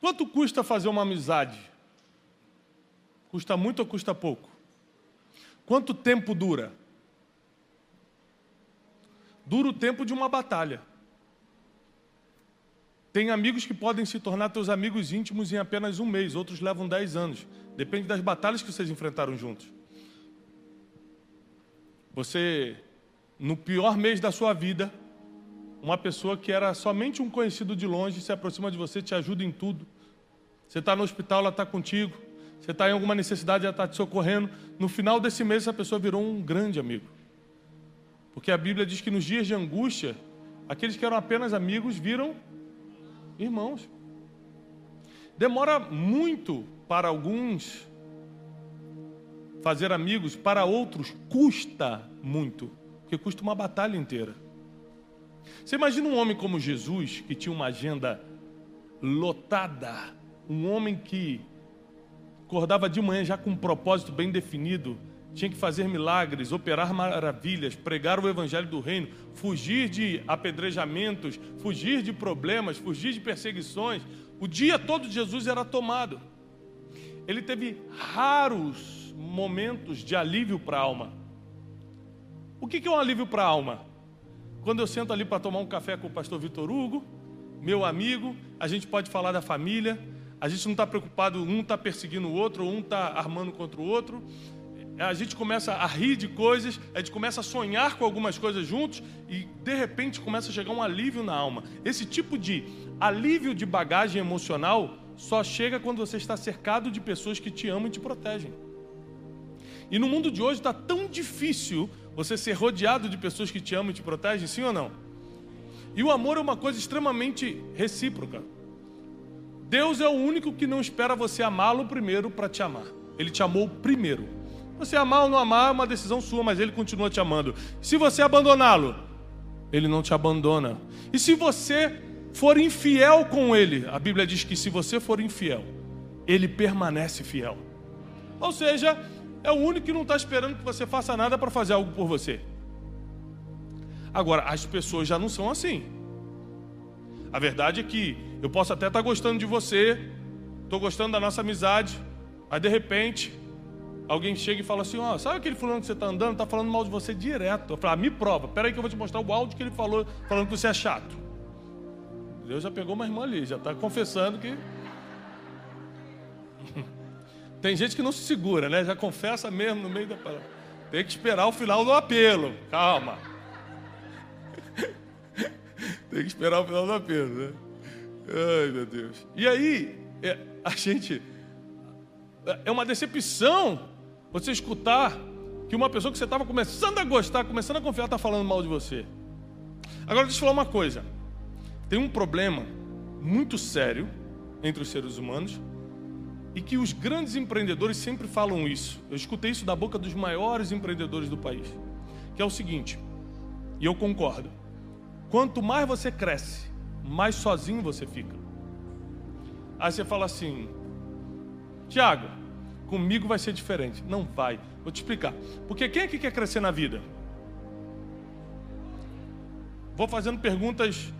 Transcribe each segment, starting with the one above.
Quanto custa fazer uma amizade? Custa muito ou custa pouco? Quanto tempo dura? Dura o tempo de uma batalha. Tem amigos que podem se tornar teus amigos íntimos em apenas um mês, outros levam 10 anos. Depende das batalhas que vocês enfrentaram juntos. Você, no pior mês da sua vida, uma pessoa que era somente um conhecido de longe se aproxima de você, te ajuda em tudo. Você está no hospital, ela está contigo. Você está em alguma necessidade, ela está te socorrendo. No final desse mês, essa pessoa virou um grande amigo. Porque a Bíblia diz que nos dias de angústia, aqueles que eram apenas amigos viram irmãos. Demora muito para alguns fazer amigos, para outros custa muito, porque custa uma batalha inteira. Você imagina um homem como Jesus, que tinha uma agenda lotada, um homem que acordava de manhã já com um propósito bem definido, tinha que fazer milagres, operar maravilhas, pregar o evangelho do reino, fugir de apedrejamentos, fugir de problemas, fugir de perseguições. O dia todo de Jesus era tomado. Ele teve raros momentos de alívio para a alma. O que é um alívio para a alma? Quando eu sento ali para tomar um café com o pastor Vitor Hugo, meu amigo, a gente pode falar da família, a gente não está preocupado, um está perseguindo o outro, ou um está armando contra o outro. A gente começa a rir de coisas, a gente começa a sonhar com algumas coisas juntos e, de repente, começa a chegar um alívio na alma. Esse tipo de alívio de bagagem emocional só chega quando você está cercado de pessoas que te amam e te protegem. E no mundo de hoje está tão difícil você ser rodeado de pessoas que te amam e te protegem, sim ou não? E o amor é uma coisa extremamente recíproca. Deus é o único que não espera você amá-lo primeiro para te amar. Ele te amou primeiro. Você amar ou não amar é uma decisão sua, mas Ele continua te amando. Se você abandoná-lo, Ele não te abandona. E se você for infiel com Ele, a Bíblia diz que se você for infiel, Ele permanece fiel. Ou seja, é o único que não está esperando que você faça nada para fazer algo por você. Agora, as pessoas já não são assim. A verdade é que eu posso até estar gostando de você, estou gostando da nossa amizade, mas de repente alguém chega e fala assim, ó, sabe aquele fulano que você está andando, está falando mal de você direto. Eu falo, me prova, peraí que eu vou te mostrar o áudio que ele falou, falando que você é chato. Deus já pegou uma irmã ali, já está confessando que... Tem gente que não se segura, né? Já confessa mesmo no meio da palavra. Tem que esperar o final do apelo, calma. Tem que esperar o final do apelo, né? Ai, meu Deus. E aí, a gente... É uma decepção você escutar que uma pessoa que você estava começando a gostar, começando a confiar, está falando mal de você. Agora, deixa eu falar uma coisa. Tem um problema muito sério entre os seres humanos e que os grandes empreendedores sempre falam isso. Eu escutei isso da boca dos maiores empreendedores do país. Que é o seguinte, e eu concordo. Quanto mais você cresce, mais sozinho você fica. Aí você fala assim, Tiago, comigo vai ser diferente. Não vai. Vou te explicar. Porque quem aqui quer crescer na vida? Vou fazendo perguntas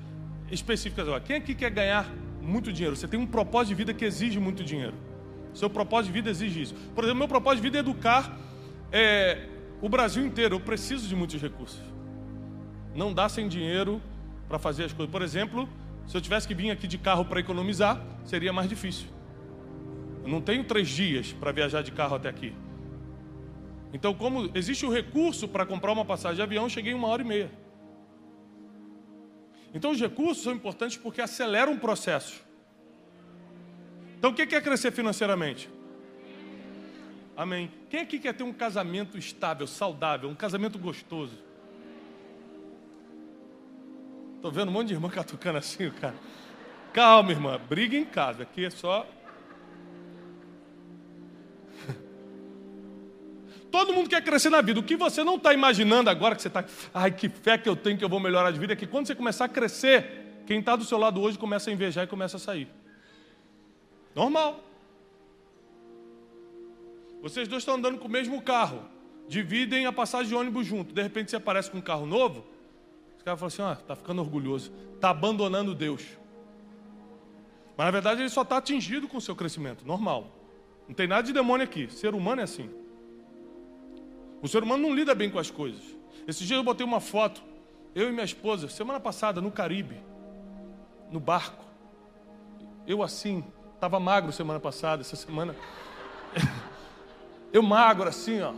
específicas agora. Quem aqui quer ganhar muito dinheiro? Você tem um propósito de vida que exige muito dinheiro. Seu propósito de vida exige isso. Por exemplo, meu propósito de vida é educar o Brasil inteiro. Eu preciso de muitos recursos. Não dá sem dinheiro para fazer as coisas. Por exemplo, se eu tivesse que vir aqui de carro para economizar, seria mais difícil. Eu não tenho 3 dias para viajar de carro até aqui. Então, como existe o recurso para comprar uma passagem de avião, eu cheguei em 1h30. Então, os recursos são importantes porque aceleram o processo. Então, quem quer crescer financeiramente? Amém. Quem aqui quer ter um casamento estável, saudável, um casamento gostoso? Estou vendo um monte de irmã catucando assim, cara. Calma, irmã, briga em casa, aqui é só... Todo mundo quer crescer na vida. O que você não está imaginando agora, que você está... Ai, que fé que eu tenho que eu vou melhorar de vida, é que quando você começar a crescer, quem está do seu lado hoje começa a invejar e começa a sair. Normal. Vocês dois estão andando com o mesmo carro, dividem a passagem de ônibus junto. De repente você aparece com um carro novo, os caras falam assim, está ficando orgulhoso, está abandonando Deus. Mas na verdade ele só está atingido com o seu crescimento, normal. Não tem nada de demônio aqui, o ser humano é assim. O ser humano não lida bem com as coisas. Esses dias eu botei uma foto, eu e minha esposa, semana passada, no Caribe, no barco. Eu assim, estava magro semana passada, essa semana. Eu magro assim, ó.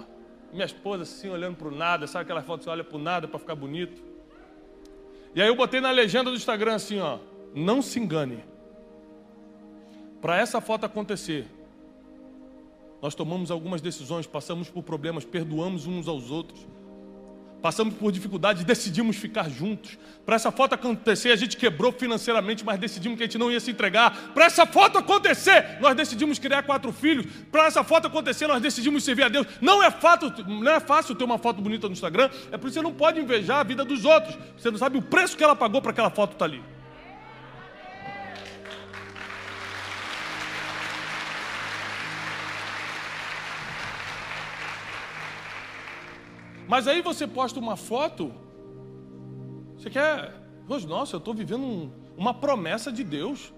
Minha esposa assim, olhando para o nada. Sabe aquela foto que você olha para o nada para ficar bonito? E aí eu botei na legenda do Instagram assim, ó. Não se engane. Para essa foto acontecer, nós tomamos algumas decisões, passamos por problemas, perdoamos uns aos outros. Passamos por dificuldades, decidimos ficar juntos. Para essa foto acontecer, a gente quebrou financeiramente, mas decidimos que a gente não ia se entregar. Para essa foto acontecer, nós decidimos criar 4 filhos. Para essa foto acontecer, nós decidimos servir a Deus. Não é fácil ter uma foto bonita no Instagram. É por isso que você não pode invejar a vida dos outros. Você não sabe o preço que ela pagou para aquela foto estar ali. Mas aí você posta uma foto, você quer... Nossa, eu estou vivendo uma promessa de Deus.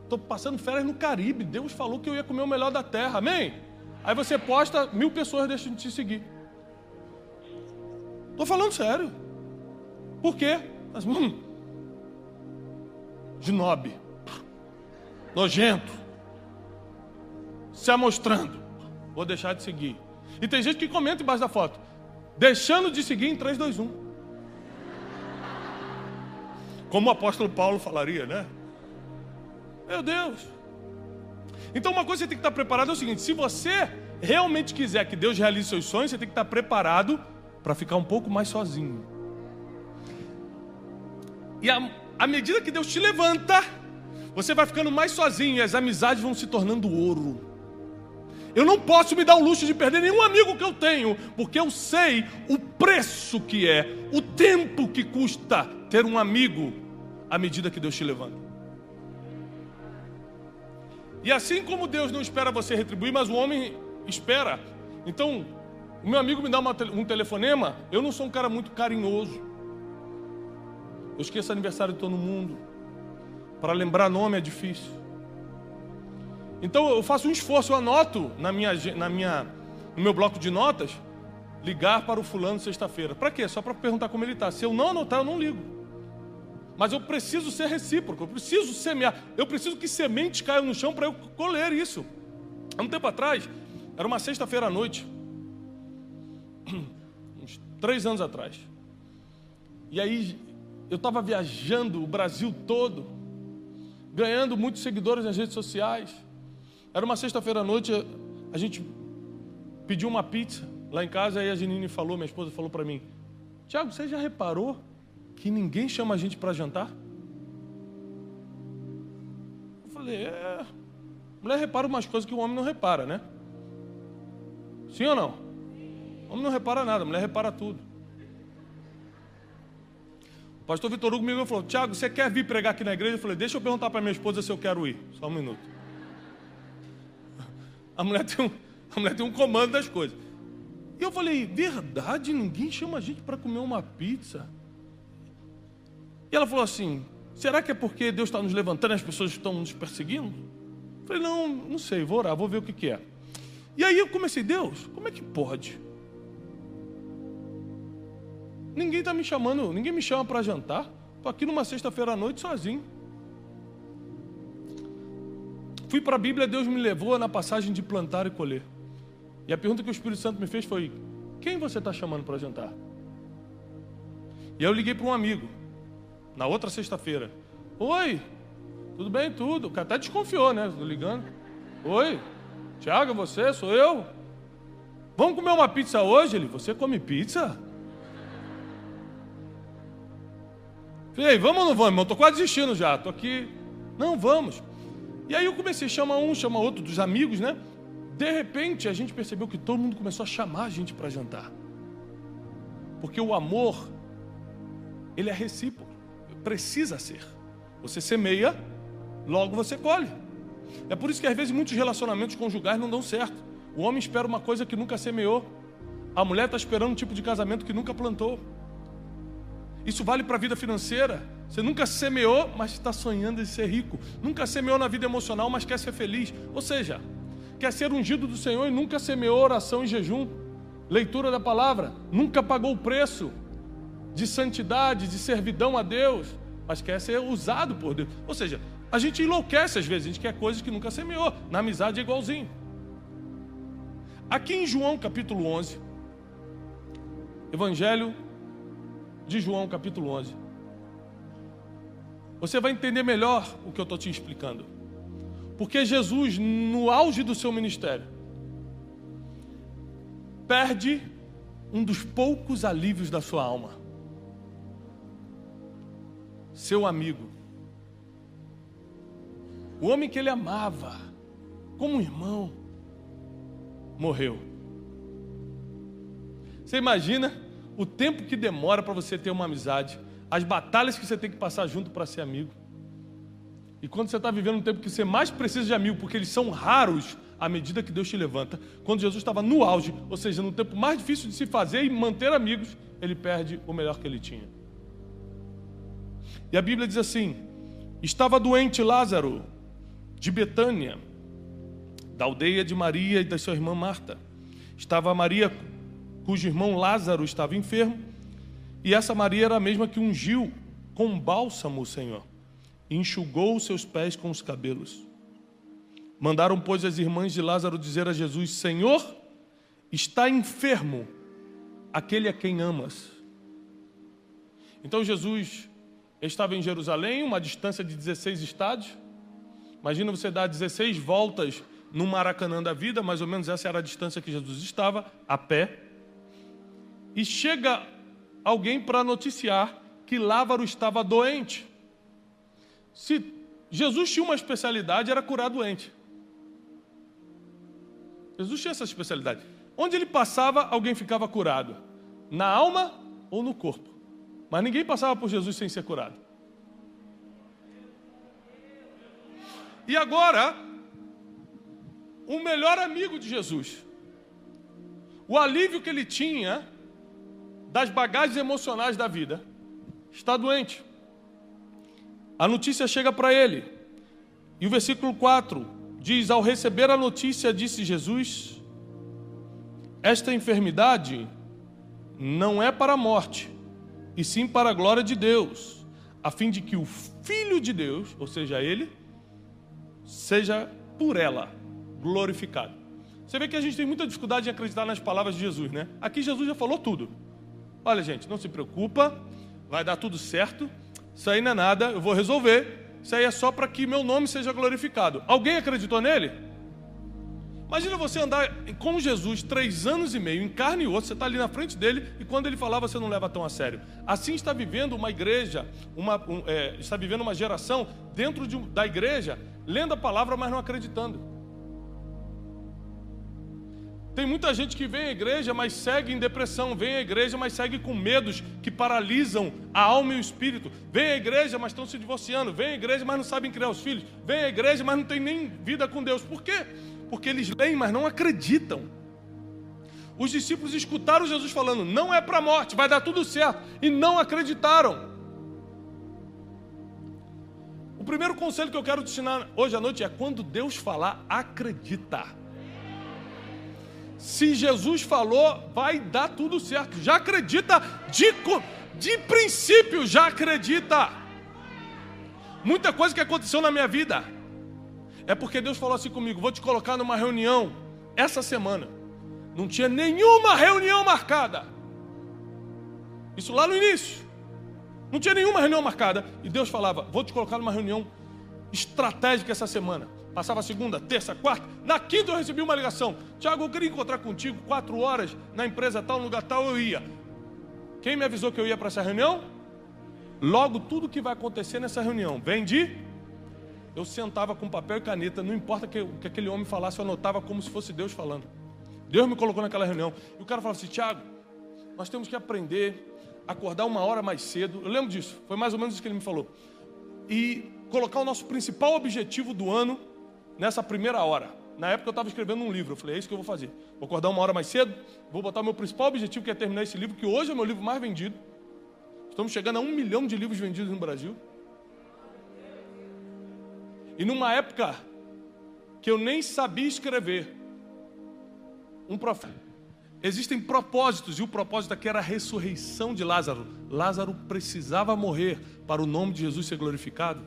Estou passando férias no Caribe. Deus falou que eu ia comer o melhor da terra. Amém? Aí você posta, 1000 pessoas deixam de te seguir. Estou falando sério. Por quê? Gnobe. Nojento. Se amostrando. Vou deixar de seguir. E tem gente que comenta embaixo da foto, deixando de seguir em 3, 2, 1. Como o apóstolo Paulo falaria, né? Meu Deus. Então uma coisa que você tem que estar preparado é o seguinte: se você realmente quiser que Deus realize seus sonhos, você tem que estar preparado para ficar um pouco mais sozinho. E à medida que Deus te levanta, você vai ficando mais sozinho e as amizades vão se tornando ouro. Eu não posso me dar o luxo de perder nenhum amigo que eu tenho, porque eu sei o preço que é, o tempo que custa ter um amigo à medida que Deus te levanta. E assim como Deus não espera você retribuir, mas o homem espera. Então, o meu amigo me dá um telefonema, eu não sou um cara muito carinhoso. Eu esqueço aniversário de todo mundo. Para lembrar nome é difícil. Então eu faço um esforço, eu anoto no meu bloco de notas, ligar para o fulano sexta-feira. Para quê? Só para perguntar como ele está. Se eu não anotar, eu não ligo. Mas eu preciso ser recíproco, eu preciso semear. Eu preciso que sementes caiam no chão para eu colher isso. Há um tempo atrás, era uma sexta-feira à noite, uns 3 anos atrás. E aí eu estava viajando o Brasil todo, ganhando muitos seguidores nas redes sociais. Era uma sexta-feira à noite, a gente pediu uma pizza lá em casa, aí a Janine falou, minha esposa falou para mim: Tiago, você já reparou que ninguém chama a gente para jantar? Eu falei, mulher repara umas coisas que o homem não repara, né? Sim ou não? O homem não repara nada, a mulher repara tudo. O pastor Vitor Hugo me falou: Tiago, você quer vir pregar aqui na igreja? Eu falei, deixa eu perguntar para minha esposa se eu quero ir. Só um minuto. A mulher tem um comando das coisas. E eu falei, verdade? Ninguém chama a gente para comer uma pizza? E ela falou assim, será que é porque Deus está nos levantando e as pessoas estão nos perseguindo? Eu falei, não sei, vou orar, vou ver o que é. E aí eu comecei, Deus, como é que pode? Ninguém está me chamando, ninguém me chama para jantar. Estou aqui numa sexta-feira à noite sozinho. Fui para a Bíblia, Deus me levou na passagem de plantar e colher. E a pergunta que o Espírito Santo me fez foi, quem você está chamando para jantar? E aí eu liguei para um amigo, na outra sexta-feira. Oi, tudo bem? Tudo. O cara até desconfiou, né? Estou ligando. Oi, Tiago, você? Sou eu. Vamos comer uma pizza hoje? Ele, você come pizza? Falei, vamos ou não vamos, irmão? Estou quase desistindo já, estou aqui. Não, vamos. E aí eu comecei a chamar um, chamar outro, dos amigos, né? De repente a gente percebeu que todo mundo começou a chamar a gente para jantar. Porque o amor, ele é recíproco, precisa ser. Você semeia, logo você colhe. É por isso que às vezes muitos relacionamentos conjugais não dão certo. O homem espera uma coisa que nunca semeou. A mulher está esperando um tipo de casamento que nunca plantou. Isso vale para a vida financeira. Você nunca semeou, mas está sonhando em ser rico. Nunca semeou na vida emocional, mas quer ser feliz. Ou seja, quer ser ungido do Senhor e nunca semeou oração e jejum, leitura da palavra. Nunca pagou o preço de santidade, de servidão a Deus, mas quer ser usado por Deus. Ou seja, a gente enlouquece às vezes, a gente quer coisas que nunca semeou. Na amizade é igualzinho. Aqui em João capítulo 11, Evangelho de João capítulo 11, você vai entender melhor o que eu estou te explicando. Porque Jesus, no auge do seu ministério, perde um dos poucos alívios da sua alma. Seu amigo. O homem que ele amava, como um irmão, morreu. Você imagina o tempo que demora para você ter uma amizade, as batalhas que você tem que passar junto para ser amigo. E quando você está vivendo um tempo que você mais precisa de amigo, porque eles são raros à medida que Deus te levanta, quando Jesus estava no auge, ou seja, no tempo mais difícil de se fazer e manter amigos, ele perde o melhor que ele tinha. E a Bíblia diz assim: estava doente Lázaro, de Betânia, da aldeia de Maria e da sua irmã Marta. Estava Maria, cujo irmão Lázaro estava enfermo, e essa Maria era a mesma que ungiu com bálsamo o Senhor, e enxugou os seus pés com os cabelos. Mandaram, pois, as irmãs de Lázaro dizer a Jesus: Senhor, está enfermo aquele a quem amas. Então Jesus estava em Jerusalém, uma distância de 16 estádios. Imagina você dar 16 voltas no Maracanã da vida, mais ou menos essa era a distância que Jesus estava, a pé. E chega alguém para noticiar que Lázaro estava doente. Se Jesus tinha uma especialidade, era curar doente. Jesus tinha essa especialidade. Onde ele passava, alguém ficava curado. Na alma ou no corpo. Mas ninguém passava por Jesus sem ser curado. E agora, o melhor amigo de Jesus, o alívio que ele tinha das bagagens emocionais da vida, está doente. A notícia chega para ele. E o versículo 4 diz: ao receber a notícia, disse Jesus: esta enfermidade não é para a morte, e sim para a glória de Deus, a fim de que o Filho de Deus, ou seja, ele, seja por ela glorificado. Você vê que a gente tem muita dificuldade em acreditar nas palavras de Jesus, né? Aqui Jesus já falou tudo. Olha, gente, não se preocupa, vai dar tudo certo, isso aí não é nada, eu vou resolver, isso aí é só para que meu nome seja glorificado. Alguém acreditou nele? Imagina você andar com Jesus 3 anos e meio, em carne e osso, você está ali na frente dele, e quando ele falar, você não leva tão a sério. Assim está vivendo uma igreja, está vivendo uma geração dentro da igreja, lendo a palavra, mas não acreditando. Tem muita gente que vem à igreja, mas segue em depressão. Vem à igreja, mas segue com medos que paralisam a alma e o espírito. Vem à igreja, mas estão se divorciando. Vem à igreja, mas não sabem criar os filhos. Vem à igreja, mas não tem nem vida com Deus. Por quê? Porque eles leem, mas não acreditam. Os discípulos escutaram Jesus falando: não é para a morte, vai dar tudo certo. E não acreditaram. O primeiro conselho que eu quero te ensinar hoje à noite é: quando Deus falar, acredita. Se Jesus falou, vai dar tudo certo. Já acredita, de princípio, já acredita. Muita coisa que aconteceu na minha vida é porque Deus falou assim comigo: vou te colocar numa reunião essa semana. Não tinha nenhuma reunião marcada. Isso lá no início. Não tinha nenhuma reunião marcada. E Deus falava: vou te colocar numa reunião estratégica essa semana. Passava segunda, terça, quarta. Na quinta eu recebi uma ligação: Tiago, eu queria encontrar contigo 4 horas na empresa tal, no lugar tal. Eu ia. Quem me avisou que eu ia para essa reunião? Logo, tudo que vai acontecer nessa reunião vem de... Eu sentava com papel e caneta, não importa o que aquele homem falasse, eu anotava como se fosse Deus falando. Deus me colocou naquela reunião. E o cara falava assim: Tiago, nós temos que aprender a acordar 1 hora mais cedo. Eu lembro disso, foi mais ou menos isso que ele me falou. E colocar o nosso principal objetivo do ano nessa primeira hora. Na época eu estava escrevendo um livro. Eu falei: é isso que eu vou fazer. Vou acordar 1 hora mais cedo, vou botar o meu principal objetivo, que é terminar esse livro, que hoje é o meu livro mais vendido. Estamos chegando a 1 milhão de livros vendidos no Brasil. E numa época que eu nem sabia escrever, um profeta. Existem propósitos, e o propósito aqui era a ressurreição de Lázaro. Lázaro precisava morrer para o nome de Jesus ser glorificado.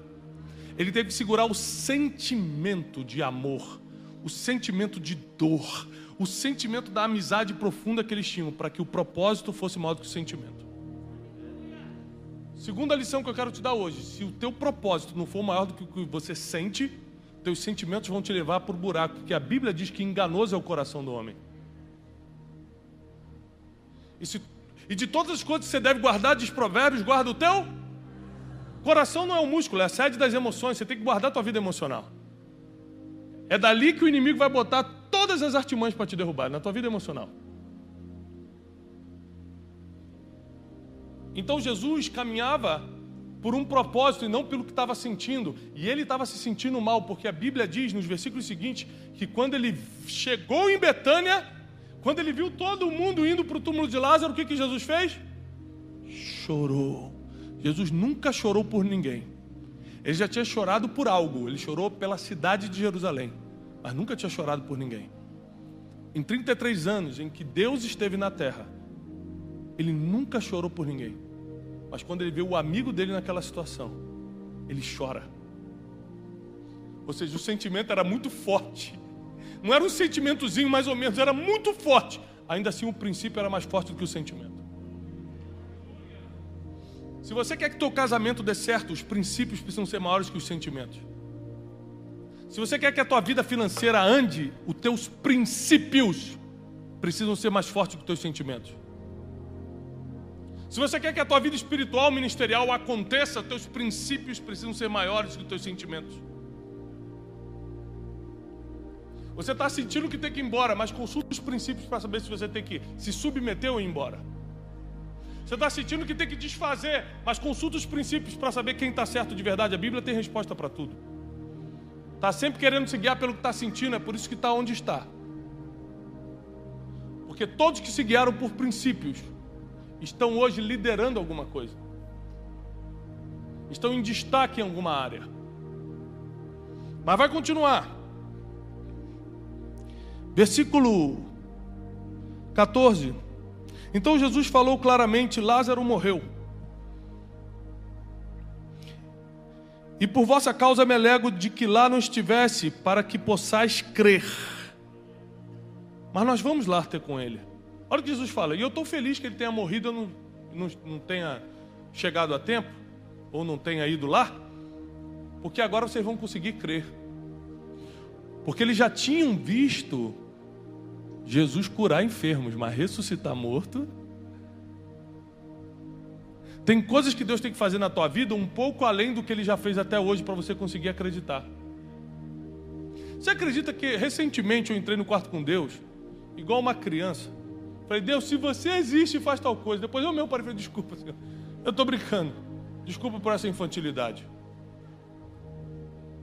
Ele teve que segurar o sentimento de amor, o sentimento de dor, o sentimento da amizade profunda que eles tinham, para que o propósito fosse maior do que o sentimento. Segunda lição que eu quero te dar hoje: se o teu propósito não for maior do que o que você sente, teus sentimentos vão te levar para o buraco, porque a Bíblia diz que enganoso é o coração do homem. E de todas as coisas que você deve guardar, diz Provérbios, guarda o teu coração. Não é um músculo, é a sede das emoções. Você tem que guardar a tua vida emocional. É dali que o inimigo vai botar todas as artimanhas para te derrubar, na tua vida emocional. Então Jesus caminhava por um propósito e não pelo que estava sentindo. E ele estava se sentindo mal, porque a Bíblia diz nos versículos seguintes que quando ele chegou em Betânia, quando ele viu todo mundo indo para o túmulo de Lázaro, o que Jesus fez? Chorou. Jesus nunca chorou por ninguém. Ele já tinha chorado por algo. Ele chorou pela cidade de Jerusalém, mas nunca tinha chorado por ninguém. Em 33 anos em que Deus esteve na terra, ele nunca chorou por ninguém. Mas quando ele vê o amigo dele naquela situação, ele chora. Ou seja, o sentimento era muito forte. Não era um sentimentozinho mais ou menos, era muito forte. Ainda assim, o princípio era mais forte do que o sentimento. Se você quer que teu casamento dê certo, os princípios precisam ser maiores que os sentimentos. Se você quer que a tua vida financeira ande, os teus princípios precisam ser mais fortes que os teus sentimentos. Se você quer que a tua vida espiritual, ministerial aconteça, teus princípios precisam ser maiores que os teus sentimentos. Você está sentindo que tem que ir embora, mas consulta os princípios para saber se você tem que se submeter ou ir embora. Você está sentindo que tem que desfazer, mas consulta os princípios para saber quem está certo de verdade. A Bíblia tem resposta para tudo. Está sempre querendo se guiar pelo que está sentindo, é por isso que está onde está. Porque todos que se guiaram por princípios estão hoje liderando alguma coisa. Estão em destaque em alguma área. Mas vai continuar. Versículo 14. Então Jesus falou claramente: Lázaro morreu. E por vossa causa me alegro de que lá não estivesse, para que possais crer. Mas nós vamos lá ter com ele. Olha o que Jesus fala. E eu estou feliz que ele tenha morrido, eu não tenha chegado a tempo, ou não tenha ido lá, porque agora vocês vão conseguir crer. Porque eles já tinham visto Jesus curar enfermos, mas ressuscitar morto. Tem coisas que Deus tem que fazer na tua vida um pouco além do que Ele já fez até hoje para você conseguir acreditar. Você acredita que recentemente eu entrei no quarto com Deus, igual uma criança? Falei: Deus, se você existe, faz tal coisa. Depois eu mesmo parei e falei: desculpa, Senhor, eu estou brincando. Desculpa por essa infantilidade.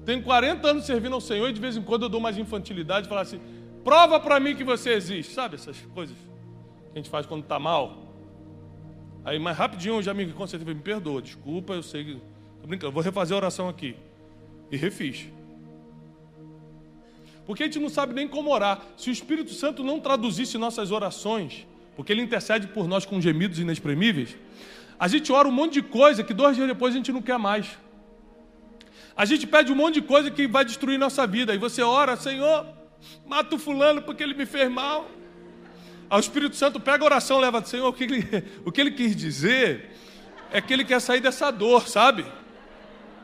Tenho 40 anos servindo ao Senhor e de vez em quando eu dou mais infantilidade e falo assim: prova para mim que você existe. Sabe essas coisas que a gente faz quando está mal? Aí mais rapidinho eu já me consertei, me perdoa, desculpa, eu sei que estou brincando, eu vou refazer a oração aqui. E refiz. Porque a gente não sabe nem como orar. Se o Espírito Santo não traduzisse nossas orações, porque Ele intercede por nós com gemidos inexprimíveis, a gente ora um monte de coisa que 2 dias depois a gente não quer mais. A gente pede um monte de coisa que vai destruir nossa vida. Aí você ora: Senhor, mata o fulano porque ele me fez mal. Aí o Espírito Santo pega a oração, leva: Senhor, o que ele quis dizer é que ele quer sair dessa dor, sabe? Não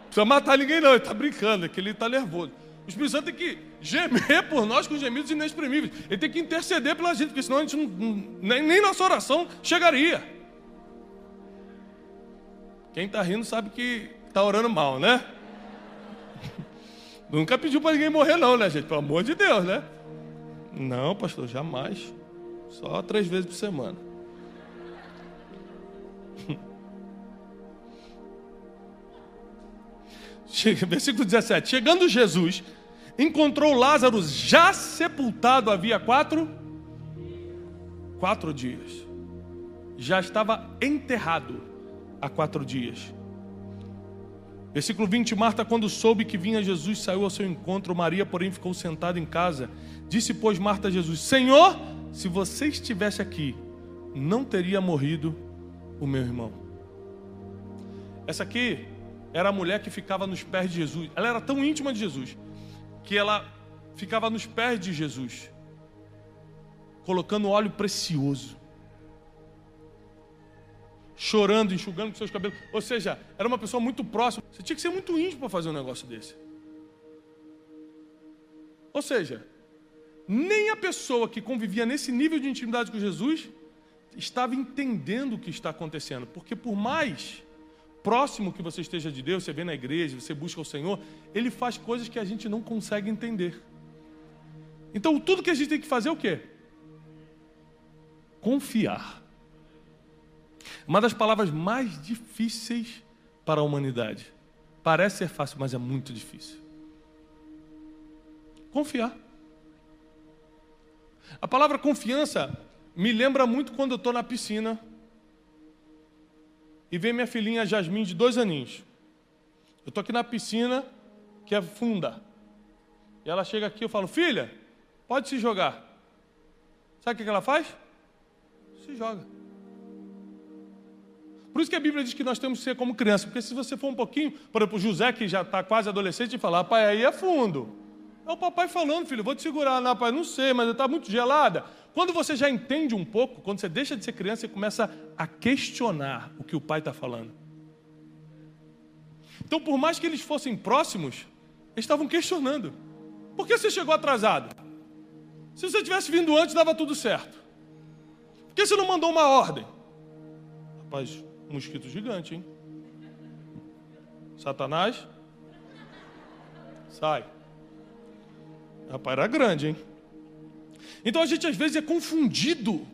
precisa matar ninguém não, ele está brincando, é que ele está nervoso. O Espírito Santo tem que gemer por nós com gemidos inexprimíveis. Ele tem que interceder pela gente, porque senão a gente nem nossa oração chegaria. Quem está rindo sabe que está orando mal, né? Nunca pediu para ninguém morrer não, né, gente? Pelo amor de Deus, né? Não, pastor, jamais. Só 3 vezes por semana. Versículo 17. Chegando Jesus, encontrou Lázaro já sepultado havia 4 dias. Já estava enterrado. há 4 dias. Versículo 20, Marta, quando soube que vinha Jesus, saiu ao seu encontro. Maria, porém, ficou sentada em casa. Disse, pois, Marta a Jesus, Senhor, se você estivesse aqui, não teria morrido o meu irmão. Essa aqui era a mulher que ficava nos pés de Jesus. Ela era tão íntima de Jesus, que ela ficava nos pés de Jesus, colocando óleo precioso, chorando, enxugando com seus cabelos. Ou seja, era uma pessoa muito próxima. Você tinha que ser muito íntimo para fazer um negócio desse. Ou seja, nem a pessoa que convivia nesse nível de intimidade com Jesus estava entendendo o que está acontecendo. Porque por mais próximo que você esteja de Deus, você vem na igreja, você busca o Senhor, Ele faz coisas que a gente não consegue entender. Então tudo que a gente tem que fazer é o quê? Confiar. Uma das palavras mais difíceis para a humanidade. Parece ser fácil, mas é muito difícil. Confiar. A palavra confiança me lembra muito quando eu estou na piscina e vem minha filhinha Jasmine, de 2 aninhos. Eu estou aqui na piscina, que é funda. E ela chega aqui, eu falo, filha, pode se jogar. Sabe o que ela faz? Se joga. Por isso que a Bíblia diz que nós temos que ser como criança. Porque se você for um pouquinho, por exemplo, o José, que já está quase adolescente, e falar, pai, aí é fundo. É o papai falando, filho, vou te segurar. Não, pai, não sei, mas está muito gelada. Quando você já entende um pouco, quando você deixa de ser criança, você começa a questionar o que o pai está falando. Então, por mais que eles fossem próximos, eles estavam questionando. Por que você chegou atrasado? Se você tivesse vindo antes, dava tudo certo. Por que você não mandou uma ordem? Rapaz, mosquito gigante, hein? Satanás, sai. Rapaz, era grande, hein? Então a gente às vezes é confundido.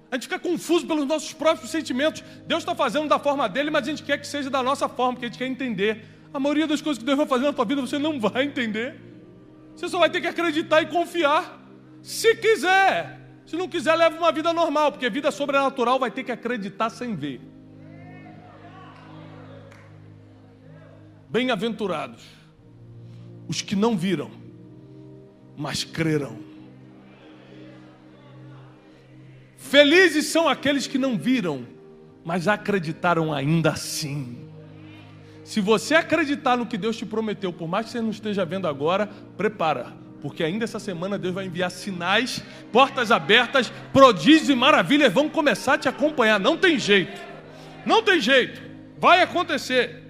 A gente fica confuso pelos nossos próprios sentimentos. Deus está fazendo da forma dele, mas a gente quer que seja da nossa forma, porque a gente quer entender. A maioria das coisas que Deus vai fazer na tua vida, você não vai entender. Você só vai ter que acreditar e confiar. Se quiser. Se não quiser, leva uma vida normal, porque vida sobrenatural vai ter que acreditar sem ver. Bem-aventurados os que não viram, mas crerão. Felizes são aqueles que não viram, mas acreditaram ainda assim. Se você acreditar no que Deus te prometeu, por mais que você não esteja vendo agora, prepara, porque ainda essa semana Deus vai enviar sinais, portas abertas, prodígios e maravilhas vão começar a te acompanhar. Não tem jeito, não tem jeito, vai acontecer.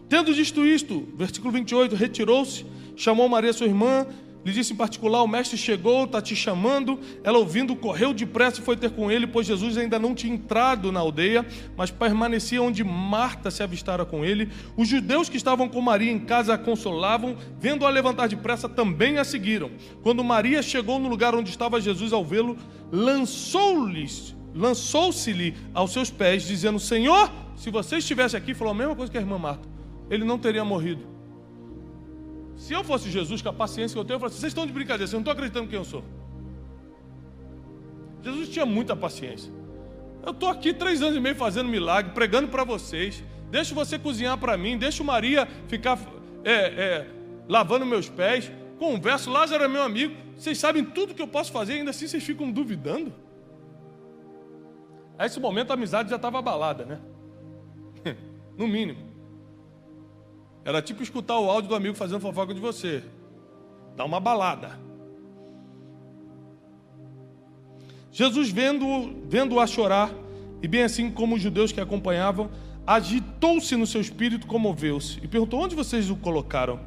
Tendo dito isto, versículo 28, retirou-se, chamou Maria sua irmã, lhe disse em particular, o mestre chegou, está te chamando. Ela ouvindo, correu depressa e foi ter com ele, pois Jesus ainda não tinha entrado na aldeia, mas permanecia onde Marta se avistara com ele. Os judeus que estavam com Maria em casa a consolavam, vendo-a levantar depressa, também a seguiram. Quando Maria chegou no lugar onde estava Jesus, ao vê-lo, lançou-se-lhe aos seus pés, dizendo, Senhor, se você estivesse aqui, falou a mesma coisa que a irmã Marta, ele não teria morrido. Se eu fosse Jesus, com a paciência que eu tenho, eu falaria assim, vocês estão de brincadeira, vocês não estão acreditando quem eu sou. Jesus tinha muita paciência. Eu estou aqui 3 anos e meio fazendo milagre, pregando para vocês, deixo você cozinhar para mim, deixo Maria ficar lavando meus pés, converso, Lázaro é meu amigo, vocês sabem tudo que eu posso fazer, ainda assim vocês ficam duvidando. A esse momento a amizade já estava abalada, né? No mínimo. Era tipo escutar o áudio do amigo fazendo fofoca de você. Dá uma balada. Jesus, vendo-a chorar, e bem assim como os judeus que a acompanhavam, agitou-se no seu espírito, comoveu-se, e perguntou, onde vocês o colocaram?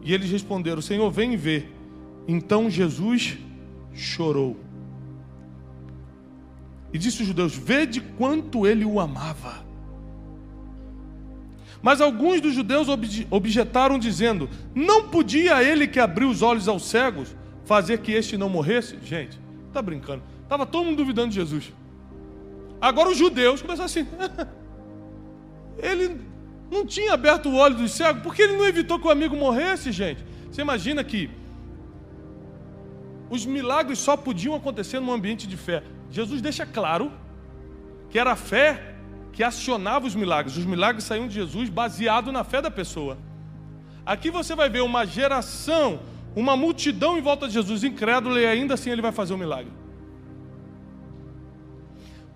E eles responderam, Senhor, vem e vê. Então Jesus chorou. E disse aos judeus, vede quanto ele o amava. Mas alguns dos judeus objetaram, dizendo, não podia ele que abriu os olhos aos cegos fazer que este não morresse? Gente, está brincando. Estava todo mundo duvidando de Jesus. Agora os judeus começaram assim, ele não tinha aberto o olho dos cegos, por que ele não evitou que o amigo morresse, gente? Você imagina que os milagres só podiam acontecer num ambiente de fé. Jesus deixa claro que era a fé que acionava os milagres. Os milagres saíam de Jesus baseado na fé da pessoa. Aqui você vai ver uma geração, uma multidão em volta de Jesus incrédula, e ainda assim ele vai fazer um milagre.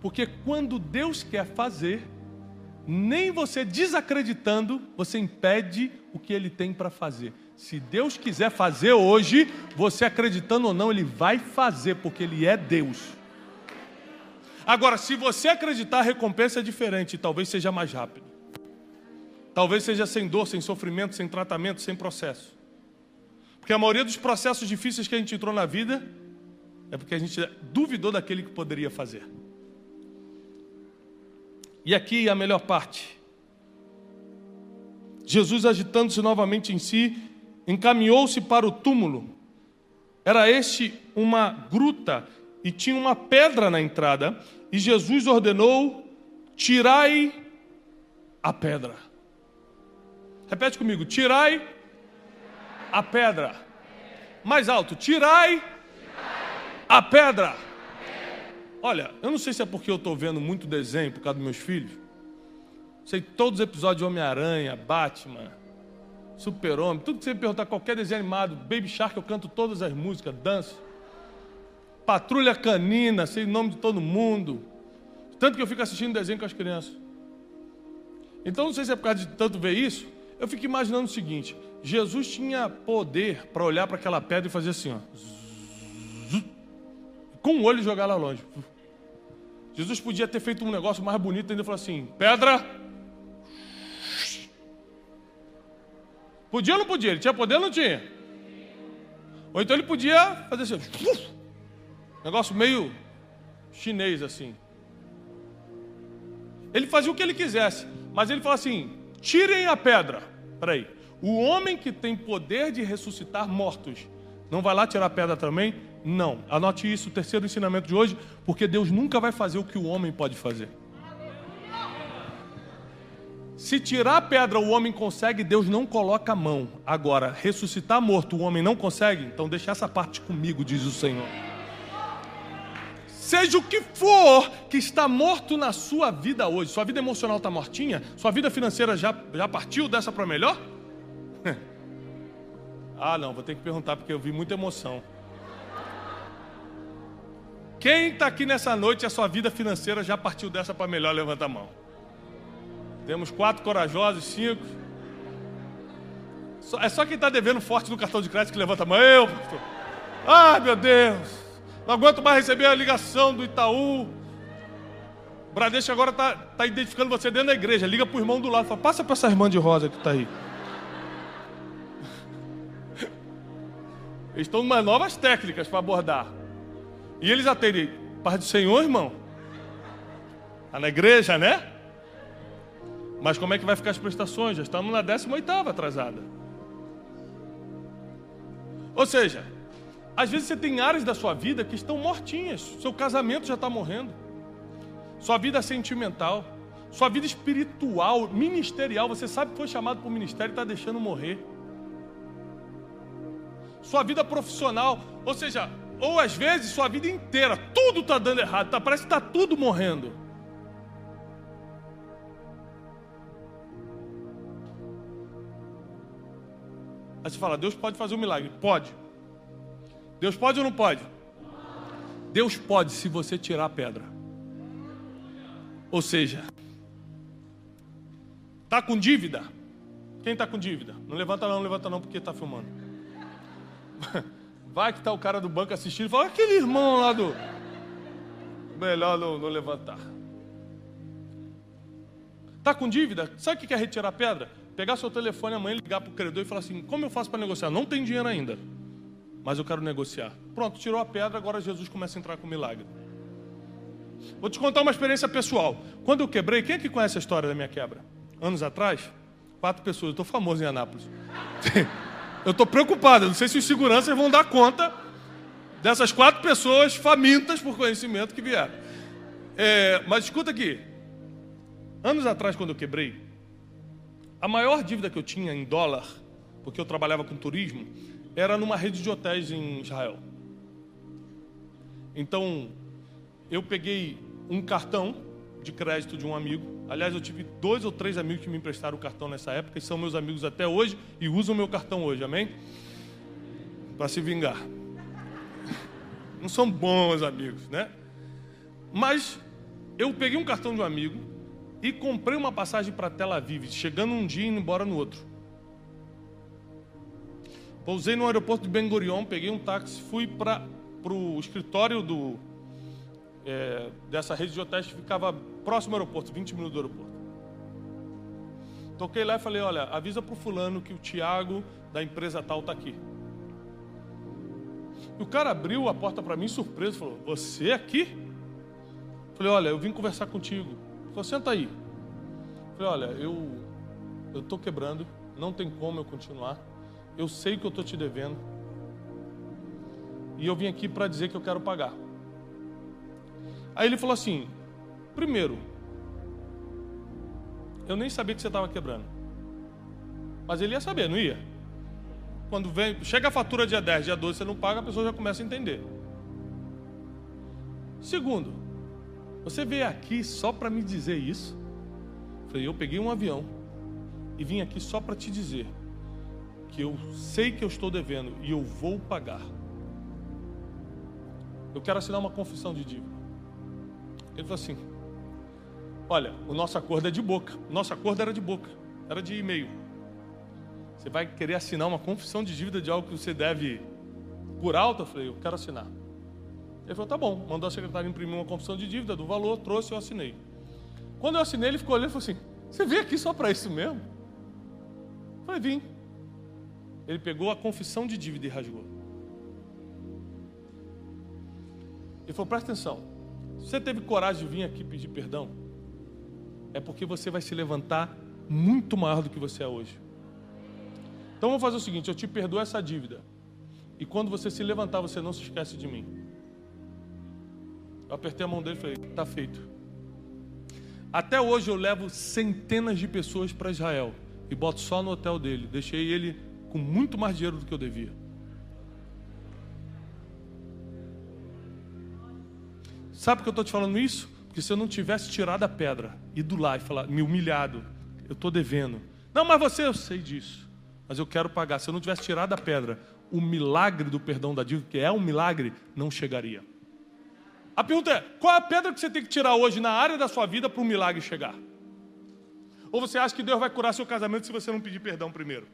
Porque quando Deus quer fazer, nem você desacreditando, você impede o que Ele tem para fazer. Se Deus quiser fazer hoje, você acreditando ou não, Ele vai fazer, porque Ele é Deus. Agora, se você acreditar, a recompensa é diferente, talvez seja mais rápido. Talvez seja sem dor, sem sofrimento, sem tratamento, sem processo. Porque a maioria dos processos difíceis que a gente entrou na vida é porque a gente duvidou daquele que poderia fazer. E aqui a melhor parte. Jesus, agitando-se novamente em si, encaminhou-se para o túmulo. Era este uma gruta e tinha uma pedra na entrada. E Jesus ordenou: tirai a pedra. Repete comigo: tirai a pedra. Mais alto: tirai a pedra. Olha, eu não sei se é porque eu estou vendo muito desenho por causa dos meus filhos. Sei todos os episódios de Homem-Aranha, Batman, Super-Homem, tudo que você me perguntar, qualquer desenho animado, Baby Shark, eu canto todas as músicas, danço. Patrulha Canina, sei o nome de todo mundo. Tanto que eu fico assistindo desenho com as crianças. Então, não sei se é por causa de tanto ver isso, eu fico imaginando o seguinte: Jesus tinha poder para olhar para aquela pedra e fazer assim, ó, com o olho e jogar lá longe. Jesus podia ter feito um negócio mais bonito ainda e falar assim: pedra. Podia ou não podia? Ele tinha poder ou não tinha? Ou então ele podia fazer assim, negócio meio chinês assim. Ele fazia o que ele quisesse, mas ele fala assim: tirem a pedra. Peraí, o homem que tem poder de ressuscitar mortos não vai lá tirar a pedra também? Não. Anote isso, o terceiro ensinamento de hoje, porque Deus nunca vai fazer o que o homem pode fazer. Se tirar a pedra o homem consegue, Deus não coloca a mão. Agora, ressuscitar morto o homem não consegue? Então deixa essa parte comigo, diz o Senhor. Seja o que for que está morto na sua vida hoje, sua vida emocional está mortinha, sua vida financeira já partiu dessa para melhor? Ah, não, vou ter que perguntar porque eu vi muita emoção. Quem está aqui nessa noite, a sua vida financeira já partiu dessa para melhor? Levanta a mão. Temos 4 corajosos, 5. É só quem está devendo forte no cartão de crédito que levanta a mão. Eu, pastor. Ah, meu Deus. Não aguento mais receber a ligação do Itaú. O Bradesco agora está identificando você dentro da igreja. Liga para o irmão do lado. Fala: passa para essa irmã de rosa que está aí. Eles estão com umas novas técnicas para abordar. E eles atendem: paz do Senhor, irmão. Está na igreja, né? Mas como é que vai ficar as prestações? Já estamos na 18ª atrasada. Ou seja, às vezes você tem áreas da sua vida que estão mortinhas. Seu casamento já está morrendo. Sua vida sentimental. Sua vida espiritual, ministerial. Você sabe que foi chamado para o ministério e está deixando morrer. Sua vida profissional. Ou seja, ou às vezes sua vida inteira. Tudo está dando errado. Parece que está tudo morrendo. Aí você fala: Deus pode fazer um milagre. Pode. Deus pode ou não pode? Deus pode se você tirar a pedra. Ou seja, está com dívida? Quem está com dívida? Não levanta não, porque está filmando. Vai que está o cara do banco assistindo e fala: aquele irmão lá do... Melhor não levantar. Está com dívida? Sabe o que é retirar a pedra? Pegar seu telefone amanhã, ligar para o credor e falar assim: como eu faço para negociar? Não tem dinheiro ainda, mas eu quero negociar. Pronto, tirou a pedra, agora Jesus começa a entrar com o milagre. Vou te contar uma experiência pessoal. Quando eu quebrei, quem é que conhece a história da minha quebra? Anos atrás, 4 pessoas, eu estou famoso em Anápolis. Eu estou preocupado, eu não sei se os seguranças vão dar conta dessas 4 pessoas famintas por conhecimento que vieram. Mas escuta aqui, anos atrás quando eu quebrei, a maior dívida que eu tinha em dólar, porque eu trabalhava com turismo, era numa rede de hotéis em Israel. Então, eu peguei um cartão de crédito de um amigo. Aliás, eu tive 2 ou 3 amigos que me emprestaram o cartão nessa época e são meus amigos até hoje e usam meu cartão hoje, amém? Para se vingar. Não são bons amigos, né? Mas eu peguei um cartão de um amigo e comprei uma passagem para Tel Aviv, chegando um dia e indo embora no outro. Pousei no aeroporto de Ben Gurion, peguei um táxi, fui para o escritório dessa rede de hotéis que ficava próximo ao aeroporto, 20 minutos do aeroporto. Toquei lá e falei, olha, avisa para o fulano que o Tiago da empresa tal está aqui. E o cara abriu a porta para mim, surpreso, falou, você aqui? Falei, olha, eu vim conversar contigo. Ele falou, senta aí. Falei, olha, eu estou quebrando, não tem como eu continuar. Eu sei que eu estou te devendo. E eu vim aqui para dizer que eu quero pagar. Aí ele falou assim, primeiro, eu nem sabia que você estava quebrando. Mas ele ia saber, não ia? Quando chega a fatura dia 10, dia 12, você não paga, a pessoa já começa a entender. Segundo, você veio aqui só para me dizer isso? Falei, eu peguei um avião e vim aqui só para te dizer que eu sei que eu estou devendo e eu vou pagar. Eu quero assinar uma confissão de dívida. Ele falou assim, olha, o nosso acordo é de boca. O nosso acordo era de boca, era de e-mail. Você vai querer assinar uma confissão de dívida de algo que você deve por alto? Eu falei, eu quero assinar. Ele falou, tá bom. Mandou a secretária imprimir uma confissão de dívida do valor, trouxe e eu assinei. Quando eu assinei, ele ficou olhando e falou assim, você veio aqui só para isso mesmo? Eu falei, vim. Ele pegou a confissão de dívida e rasgou. Ele falou, presta atenção. Se você teve coragem de vir aqui pedir perdão, é porque você vai se levantar muito maior do que você é hoje. Então vamos fazer o seguinte, eu te perdoo essa dívida. E quando você se levantar, você não se esquece de mim. Eu apertei a mão dele e falei, está feito. Até hoje eu levo centenas de pessoas para Israel e boto só no hotel dele. Deixei ele com muito mais dinheiro do que eu devia. Sabe por que eu estou te falando isso? Porque se eu não tivesse tirado a pedra, ido lá e falar, me humilhado, eu estou devendo. Não, mas você, eu sei disso, mas eu quero pagar. Se eu não tivesse tirado a pedra, o milagre do perdão da dívida, que é um milagre, não chegaria. A pergunta é, qual é a pedra que você tem que tirar hoje na área da sua vida para o milagre chegar? Ou você acha que Deus vai curar seu casamento se você não pedir perdão primeiro?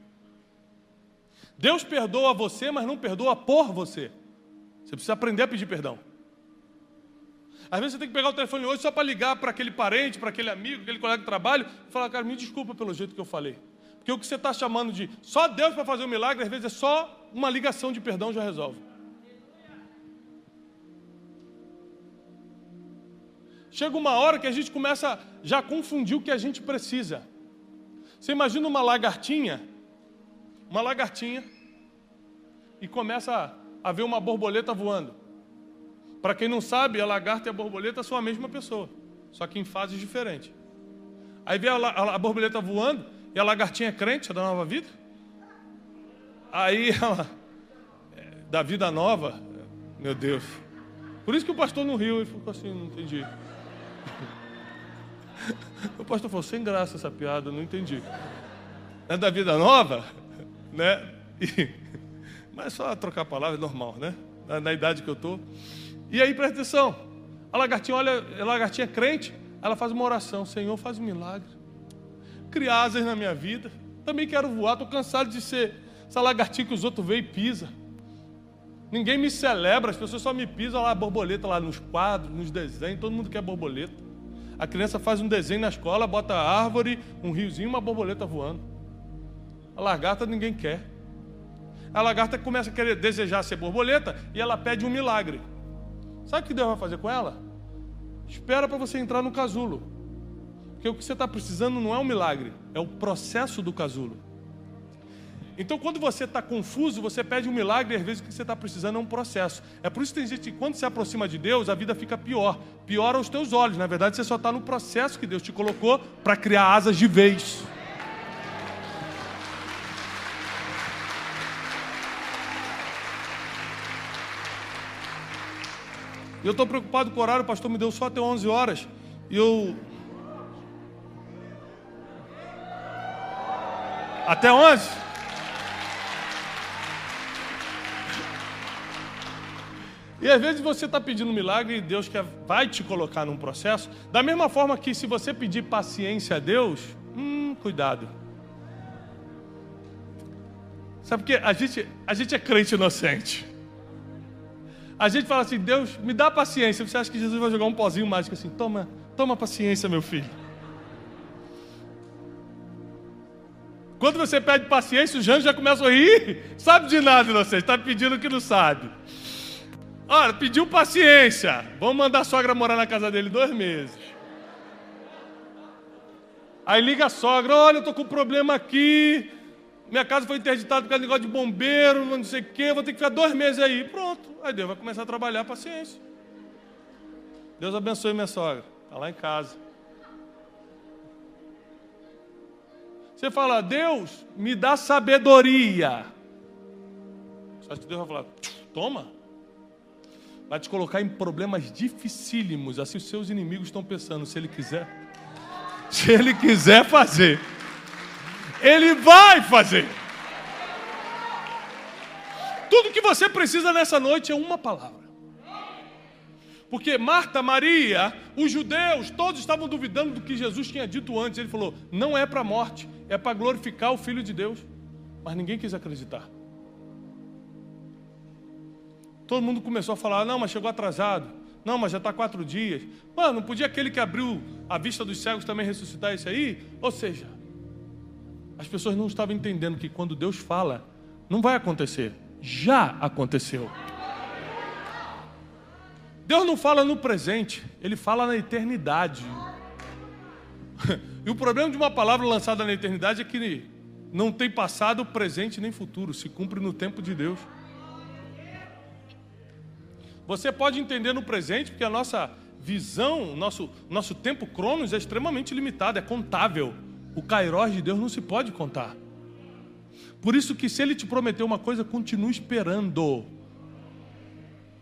Deus perdoa você, mas não perdoa por você. Você precisa aprender a pedir perdão. Às vezes você tem que pegar o telefone hoje só para ligar para aquele parente, para aquele amigo, aquele colega de trabalho e falar, cara, me desculpa pelo jeito que eu falei. Porque o que você está chamando de só Deus para fazer um milagre, às vezes é só uma ligação de perdão já resolve. Chega uma hora que a gente começa já a confundir o que a gente precisa. Você imagina uma lagartinha e começa a ver uma borboleta voando. Para quem não sabe, a lagarta e a borboleta são a mesma pessoa, só que em fases diferentes. Aí vê a borboleta voando e a lagartinha é crente, é da nova vida. Aí ela, da vida nova, meu Deus. Por isso que o pastor não riu, ele ficou assim, não entendi. O pastor falou, sem graça essa piada, não entendi. É da vida nova, né? Mas só trocar a palavra é normal, né? Na idade que eu estou. E aí, presta atenção. A lagartinha, olha, a lagartinha é crente, ela faz uma oração. Senhor, faz um milagre. Cria asas na minha vida. Também quero voar, estou cansado de ser essa lagartinha que os outros veem e pisam. Ninguém me celebra, as pessoas só me pisam lá, a borboleta lá nos quadros, nos desenhos, todo mundo quer borboleta. A criança faz um desenho na escola, bota a árvore, um riozinho, uma borboleta voando. A lagarta ninguém quer. A lagarta começa a querer desejar ser borboleta e ela pede um milagre. Sabe o que Deus vai fazer com ela? Espera para você entrar no casulo. Porque o que você está precisando não é um milagre, é o processo do casulo. Então, quando você está confuso, você pede um milagre e às vezes o que você está precisando é um processo. É por isso que tem gente que quando se aproxima de Deus, a vida fica pior. Pior aos teus olhos. Na verdade, você só está no processo que Deus te colocou para criar asas de vez. E eu estou preocupado com o horário, o pastor me deu só até 11 horas. E eu... Até 11? E às vezes você está pedindo um milagre e Deus vai te colocar num processo. Da mesma forma que se você pedir paciência a Deus, cuidado. Sabe por quê? A gente é crente inocente. A gente fala assim, Deus, me dá paciência. Você acha que Jesus vai jogar um pozinho mágico assim? Toma paciência, meu filho. Quando você pede paciência, os anjos já começam a rir. Sabe de nada, inocente. Está pedindo o que não sabe. Olha, pediu paciência. Vamos mandar a sogra morar na casa dele 2 meses. Aí liga a sogra, olha, eu estou com um problema aqui. Minha casa foi interditada por causa de negócio de bombeiro, não sei o quê, vou ter que ficar 2 meses aí. Pronto. Aí Deus vai começar a trabalhar a paciência. Deus abençoe minha sogra. Está lá em casa. Você fala, Deus, me dá sabedoria. Só que Deus vai falar, toma. Vai te colocar em problemas dificílimos. Assim os seus inimigos estão pensando, se ele quiser fazer, ele vai fazer. Tudo que você precisa nessa noite é uma palavra. Porque Marta, Maria, os judeus, todos estavam duvidando do que Jesus tinha dito antes. Ele falou, não é para a morte, é para glorificar o Filho de Deus. Mas ninguém quis acreditar. Todo mundo começou a falar, não, mas chegou atrasado. Não, mas já está 4 dias. Mano, não podia aquele que abriu a vista dos cegos também ressuscitar esse aí? Ou seja, as pessoas não estavam entendendo que quando Deus fala, não vai acontecer. Já aconteceu. Deus não fala no presente, Ele fala na eternidade. E o problema de uma palavra lançada na eternidade é que não tem passado, presente nem futuro. Se cumpre no tempo de Deus. Você pode entender no presente, porque a nossa visão, nosso tempo cronos é extremamente limitado, é contável. O kairós de Deus não se pode contar. Por isso que se Ele te prometeu uma coisa, continue esperando.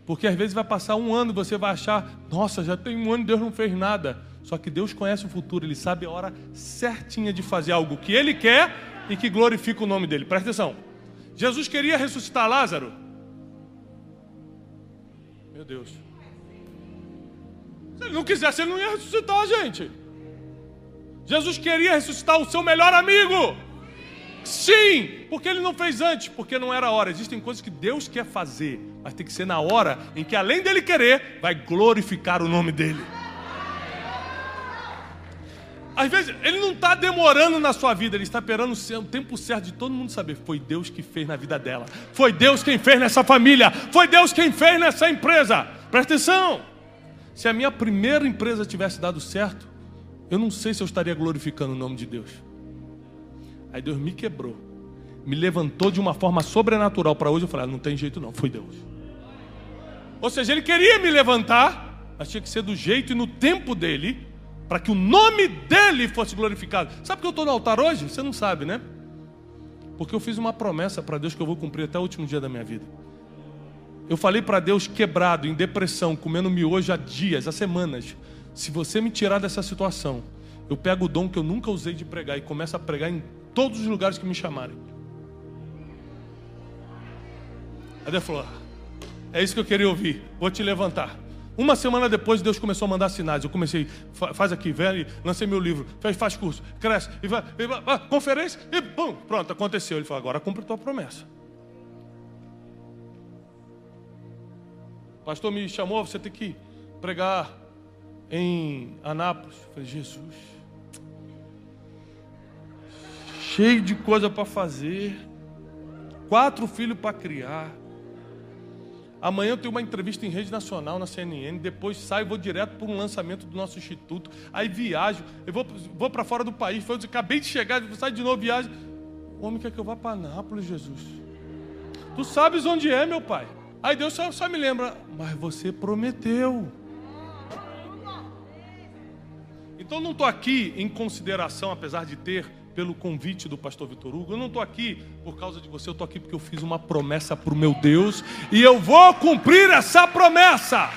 Porque às vezes vai passar 1 ano e você vai achar, nossa, já tem 1 ano e Deus não fez nada. Só que Deus conhece o futuro, Ele sabe a hora certinha de fazer algo que Ele quer e que glorifica o nome dEle. Presta atenção. Jesus queria ressuscitar Lázaro. Meu Deus. Se Ele não quisesse, Ele não ia ressuscitar a gente. Jesus queria ressuscitar o seu melhor amigo. Sim, porque Ele não fez antes, porque não era a hora. Existem coisas que Deus quer fazer, mas tem que ser na hora em que, além dEle querer, vai glorificar o nome dEle. Às vezes, Ele não está demorando na sua vida, Ele está esperando o tempo certo de todo mundo saber. Foi Deus que fez na vida dela. Foi Deus quem fez nessa família. Foi Deus quem fez nessa empresa. Presta atenção. Se a minha primeira empresa tivesse dado certo, eu não sei se eu estaria glorificando o nome de Deus. Aí Deus me quebrou. Me levantou de uma forma sobrenatural para hoje. Eu falei, não tem jeito não, foi Deus. Ou seja, Ele queria me levantar, mas tinha que ser do jeito e no tempo dEle, para que o nome dEle fosse glorificado. Sabe que eu estou no altar hoje? Você não sabe, né? Porque eu fiz uma promessa para Deus que eu vou cumprir até o último dia da minha vida. Eu falei para Deus, quebrado, em depressão, comendo miojo há dias, há semanas. Se você me tirar dessa situação, eu pego o dom que eu nunca usei de pregar e começo a pregar em todos os lugares que me chamarem. Aí Deus falou, é isso que eu queria ouvir, vou te levantar. 1 semana depois, Deus começou a mandar sinais. Eu comecei, faz aqui, velho, lancei meu livro, faz curso, cresce, e vai, conferência, e pum, pronto, aconteceu. Ele falou, agora cumpre tua promessa. O pastor me chamou, você tem que pregar em Anápolis. Eu falei, Jesus, cheio de coisa para fazer, 4 filhos para criar. Amanhã eu tenho uma entrevista em rede nacional na CNN. Depois saio e vou direto para um lançamento do nosso instituto. Aí viajo, eu vou para fora do país. Acabei de chegar, saio de novo, viagem. O homem quer que eu vá para Anápolis, Jesus. Tu sabes onde é, meu pai? Aí Deus só me lembra, mas você prometeu. Então não estou aqui em consideração, apesar de ter, pelo convite do pastor Vitor Hugo. Eu não estou aqui por causa de você, eu estou aqui porque eu fiz uma promessa para o meu Deus e eu vou cumprir essa promessa.